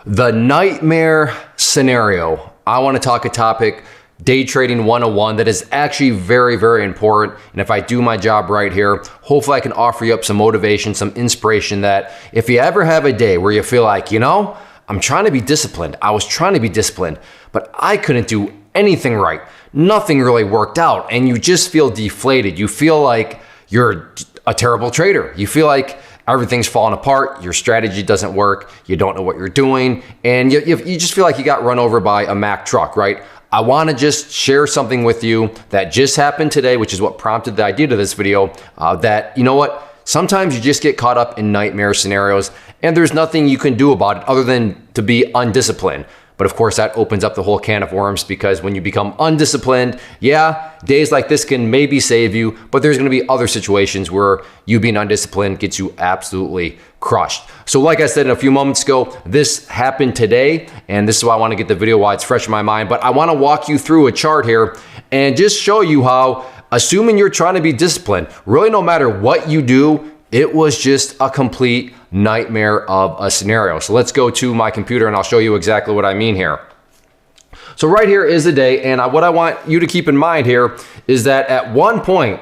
The nightmare scenario. I want to talk a topic, day trading 101, that is actually very, very important. And if I do my job right here, hopefully I can offer you up some motivation, some inspiration that if you ever have a day where you feel like, I'm trying to be disciplined. I was trying to be disciplined, but I couldn't do anything right. Nothing really worked out. And you just feel deflated. You feel like you're a terrible trader. You feel like everything's falling apart. Your strategy doesn't work. You don't know what you're doing. And you just feel like you got run over by a Mack truck, right? I want to just share something with you that just happened today, which is what prompted the idea to this video, that, you know what? Sometimes you just get caught up in nightmare scenarios and there's nothing you can do about it other than to be undisciplined. But of course, that opens up the whole can of worms, because when you become undisciplined, days like this can maybe save you, but there's going to be other situations where you being undisciplined gets you absolutely crushed. So like I said a few moments ago, this happened today, and this is why I want to get the video while it's fresh in my mind. But I want to walk you through a chart here and just show you how, assuming you're trying to be disciplined, really no matter what you do, it was just a complete nightmare of a scenario. So let's go to my computer and I'll show you exactly what I mean here. So right here is the day, and what I want you to keep in mind here is that at one point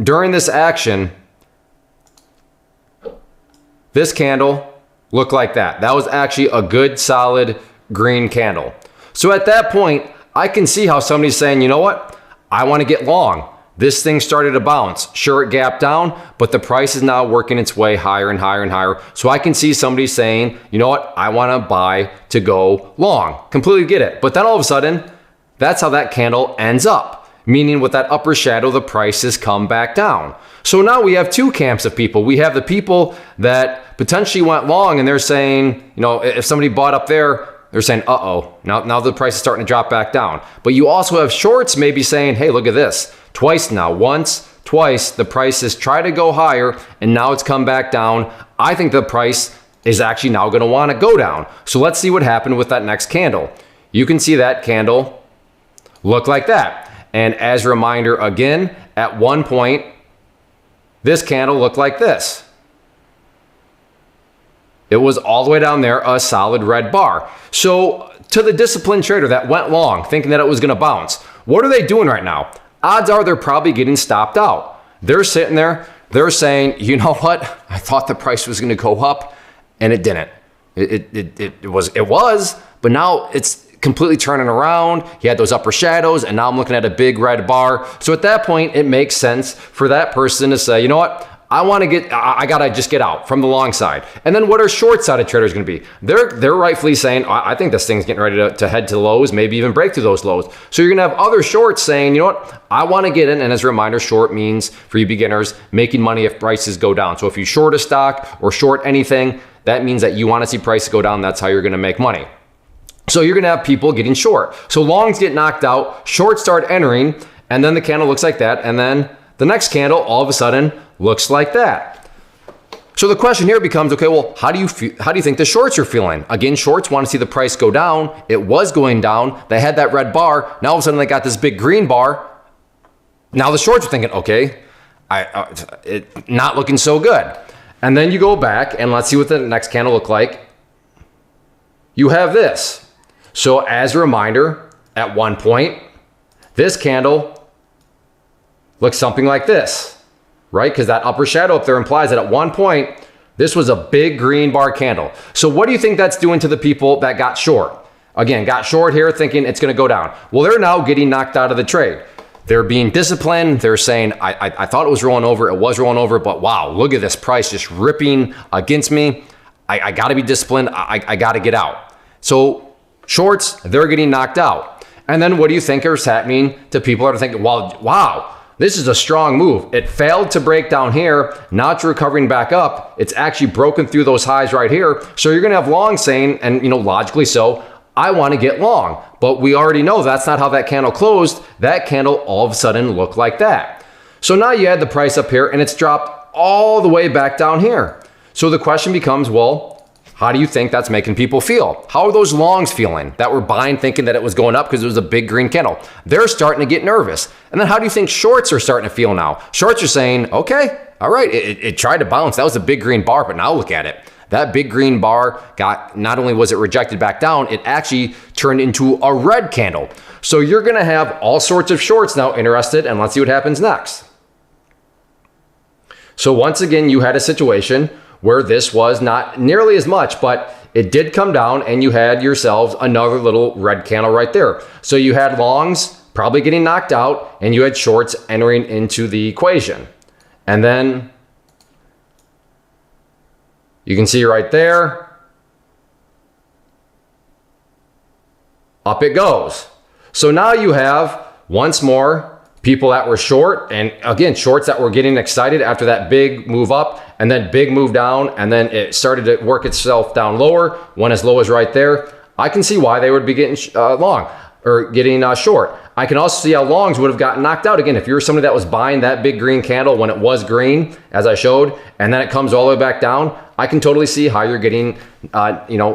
during this action, this candle looked like that. That was actually a good solid green candle. So at that point, I can see how somebody's saying, you know what? I want to get long. This thing started to bounce. Sure, it gapped down, but the price is now working its way higher and higher and higher. So I can see somebody saying, you know what? I want to buy to go long. Completely get it. But then all of a sudden, that's how that candle ends up. Meaning with that upper shadow, the price has come back down. So now we have two camps of people. We have the people that potentially went long and they're saying, if somebody bought up there, they're saying, now the price is starting to drop back down. But you also have shorts maybe saying, hey, look at this. Twice now, once, twice, the price has tried to go higher and now it's come back down. I think the price is actually now going to want to go down. So let's see what happened with that next candle. You can see that candle look like that. And as a reminder, again, at one point, this candle looked like this. It was all the way down there, a solid red bar. So to the disciplined trader that went long, thinking that it was going to bounce, what are they doing right now? Odds are they're probably getting stopped out. They're sitting there, they're saying, you know what? I thought the price was going to go up and it didn't. It was, but now it's completely turning around. He had those upper shadows and now I'm looking at a big red bar. So at that point, it makes sense for that person to say, you know what? I gotta just get out from the long side. And then what are short-sided traders gonna be? They're rightfully saying, I think this thing's getting ready to head to lows, maybe even break through those lows. So you're gonna have other shorts saying, you know what? I wanna get in. And as a reminder, short means, for you beginners, making money if prices go down. So if you short a stock or short anything, that means that you wanna see prices go down. That's how you're gonna make money. So you're gonna have people getting short. So longs get knocked out, shorts start entering, and then the candle looks like that. And then the next candle all of a sudden looks like that. So the question here becomes, okay, well, how do you think the shorts are feeling? Again, shorts want to see the price go down. It was going down. They had that red bar. Now all of a sudden they got this big green bar. Now the shorts are thinking, okay, it not looking so good. And then you go back and let's see what the next candle look like. You have this. So as a reminder, at one point, this candle looks something like this. Right? Because that upper shadow up there implies that at one point, this was a big green bar candle. So what do you think that's doing to the people that got short? Again, got short here thinking it's going to go down. Well, they're now getting knocked out of the trade. They're being disciplined. They're saying, I thought it was rolling over. It was rolling over, but wow, look at this price just ripping against me. I got to be disciplined. I got to get out. So shorts, they're getting knocked out. And then what do you think is happening to people that are thinking, well, wow, this is a strong move. It failed to break down here. Now it's recovering back up. It's actually broken through those highs right here. So you're going to have long saying, and logically so, I want to get long. But we already know that's not how that candle closed. That candle all of a sudden looked like that. So now you had the price up here and it's dropped all the way back down here. So the question becomes, well, how do you think that's making people feel? How are those longs feeling that were buying thinking that it was going up because it was a big green candle? They're starting to get nervous. And then how do you think shorts are starting to feel now? Shorts are saying, okay, all right, it tried to bounce. That was a big green bar, but now look at it. that big green bar got, not only was it rejected back down, it actually turned into a red candle. So you're gonna have all sorts of shorts now interested, and let's see what happens next. So once again, you had a situation where this was not nearly as much, but it did come down and you had yourselves another little red candle right there. So you had longs probably getting knocked out and you had shorts entering into the equation. And then you can see right there, up it goes. So now you have, once more, people that were short, and again, shorts that were getting excited after that big move up and then big move down, and then it started to work itself down lower, went as low as right there. I can see why they would be getting long or getting short. I can also see how longs would have gotten knocked out. Again, if you're somebody that was buying that big green candle when it was green, as I showed, and then it comes all the way back down, I can totally see how you're getting,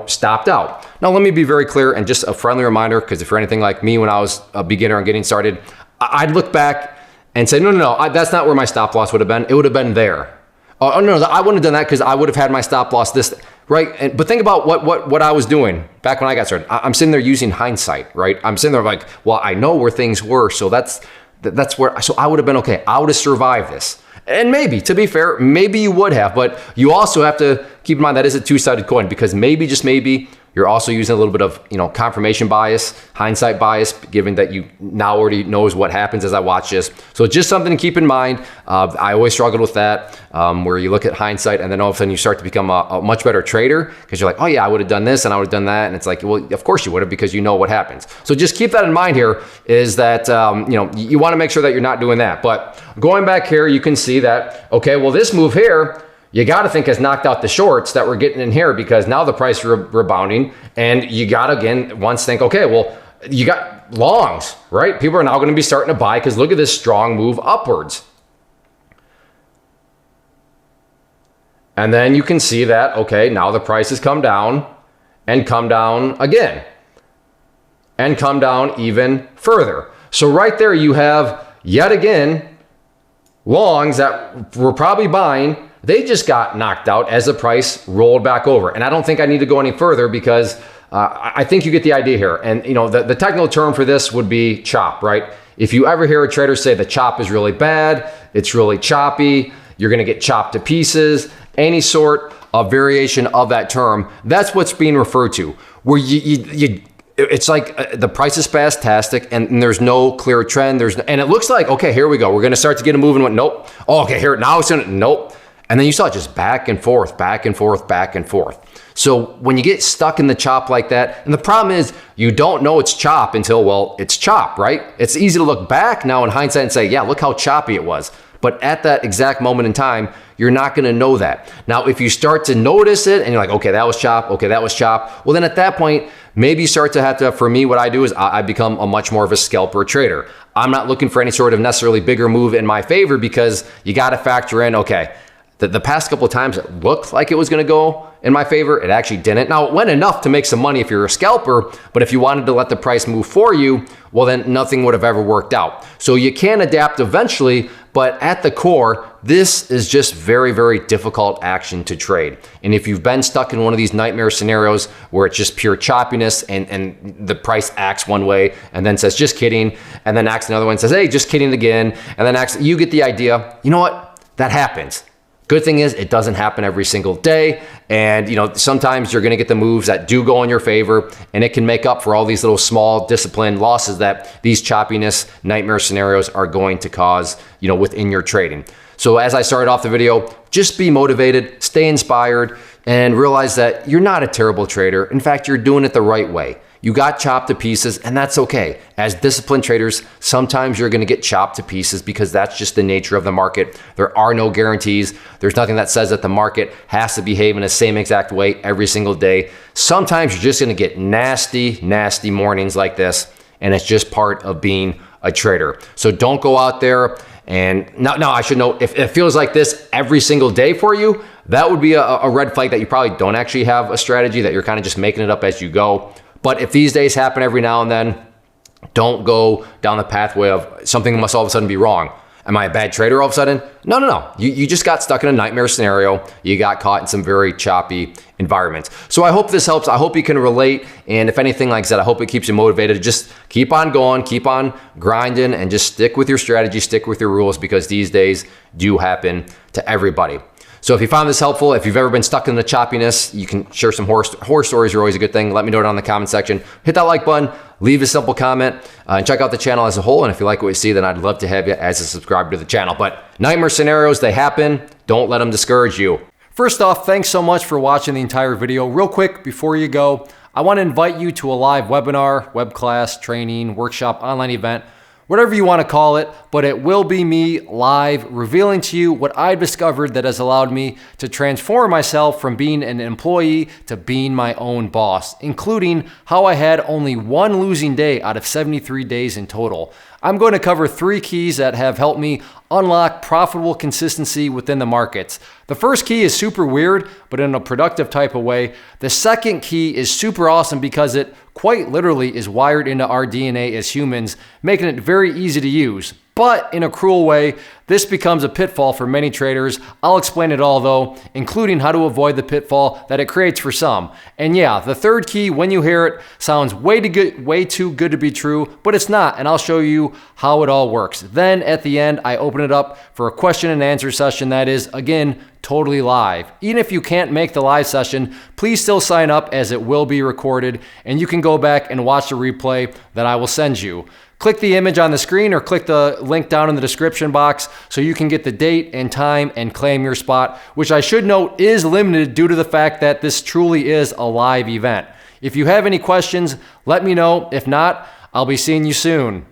stopped out. Now, let me be very clear and just a friendly reminder, because if you're anything like me when I was a beginner and getting started, I'd look back and say, no, that's not where my stop loss would have been. It would have been there. Oh no, I wouldn't have done that because I would have had my stop loss this, right? But think about what I was doing back when I got started. I'm sitting there using hindsight, right? I'm sitting there like, well, I know where things were, so that's where, so I would have been okay. I would have survived this. And maybe, to be fair, maybe you would have, but you also have to keep in mind that is a two-sided coin, because maybe, just maybe, you're also using a little bit of, confirmation bias, hindsight bias, given that you now already knows what happens as I watch this. So just something to keep in mind. I always struggled with that, where you look at hindsight and then all of a sudden you start to become a much better trader because you're like, oh yeah, I would have done this and I would have done that. And it's like, well, of course you would have, because you know what happens. So just keep that in mind here, is that, you want to make sure that you're not doing that. But going back here, you can see that, okay, well, this move here, you got to think has knocked out the shorts that we're getting in here, because now the price is rebounding, and you got to again once think, okay, well, you got longs, right? People are now going to be starting to buy because look at this strong move upwards. And then you can see that, okay, now the price has come down and come down again and come down even further. So right there you have yet again longs that were probably buying. They just got knocked out as the price rolled back over. And I don't think I need to go any further, because I think you get the idea here. And the technical term for this would be chop, right? If you ever hear a trader say the chop is really bad, it's really choppy, you're gonna get chopped to pieces, any sort of variation of that term, that's what's being referred to. Where it's like the price is spastastic and there's no clear trend. And it looks like, okay, here we go. We're gonna start to get a move and went, nope. Oh, okay, here, now it's gonna, nope. And then you saw it just back and forth, back and forth, back and forth. So when you get stuck in the chop like that, and the problem is you don't know it's chop until, well, it's chop, right? It's easy to look back now in hindsight and say, yeah, look how choppy it was. But at that exact moment in time, you're not gonna know that. Now, if you start to notice it and you're like, okay, that was chop, okay, that was chop. Well, then at that point, maybe you start to have to, for me, what I do is I become a much more of a scalper trader. I'm not looking for any sort of necessarily bigger move in my favor, because you gotta factor in, okay, the past couple of times it looked like it was going to go in my favor. It actually didn't. Now, it went enough to make some money if you're a scalper, but if you wanted to let the price move for you, well, then nothing would have ever worked out. So you can adapt eventually, but at the core, this is just very, very difficult action to trade. And if you've been stuck in one of these nightmare scenarios where it's just pure choppiness and the price acts one way and then says, just kidding, and then acts another one and says, hey, just kidding again, and then acts, you get the idea. You know what? That happens. Good thing is it doesn't happen every single day. And sometimes you're gonna get the moves that do go in your favor, and it can make up for all these little small disciplined losses that these choppiness nightmare scenarios are going to cause, within your trading. So as I started off the video, just be motivated, stay inspired, and realize that you're not a terrible trader. In fact, you're doing it the right way. You got chopped to pieces, and that's okay. As disciplined traders, sometimes you're gonna get chopped to pieces because that's just the nature of the market. There are no guarantees. There's nothing that says that the market has to behave in the same exact way every single day. Sometimes you're just gonna get nasty, nasty mornings like this, and it's just part of being a trader. So don't go out there and, now I should know, if it feels like this every single day for you, that would be a red flag that you probably don't actually have a strategy, that you're kind of just making it up as you go. But if these days happen every now and then, don't go down the pathway of something must all of a sudden be wrong. Am I a bad trader all of a sudden? No. You just got stuck in a nightmare scenario. You got caught in some very choppy environments. So I hope this helps. I hope you can relate. And if anything, like I said, I hope it keeps you motivated. Just keep on going, keep on grinding, and just stick with your strategy, stick with your rules, because these days do happen to everybody. So if you found this helpful, if you've ever been stuck in the choppiness, you can share some horror stories are always a good thing. Let me know down in the comment section. Hit that like button, leave a simple comment, and check out the channel as a whole. And if you like what you see, then I'd love to have you as a subscriber to the channel. But nightmare scenarios, they happen. Don't let them discourage you. First off, thanks so much for watching the entire video. Real quick, before you go, I want to invite you to a live webinar, web class, training, workshop, online event, whatever you want to call it, but it will be me live revealing to you what I've discovered that has allowed me to transform myself from being an employee to being my own boss, including how I had only one losing day out of 73 days in total. I'm going to cover 3 keys that have helped me unlock profitable consistency within the markets. The first key is super weird, but in a productive type of way. The second key is super awesome because it quite literally is wired into our DNA as humans, making it very easy to use. But in a cruel way, this becomes a pitfall for many traders. I'll explain it all though, including how to avoid the pitfall that it creates for some. And yeah, the third key, when you hear it, sounds way too good to be true, but it's not, and I'll show you how it all works. Then at the end, I open it up for a question and answer session that is, again, totally live. Even if you can't make the live session, please still sign up as it will be recorded, and you can go back and watch the replay that I will send you. Click the image on the screen or click the link down in the description box so you can get the date and time and claim your spot, which I should note is limited due to the fact that this truly is a live event. If you have any questions, let me know. If not, I'll be seeing you soon.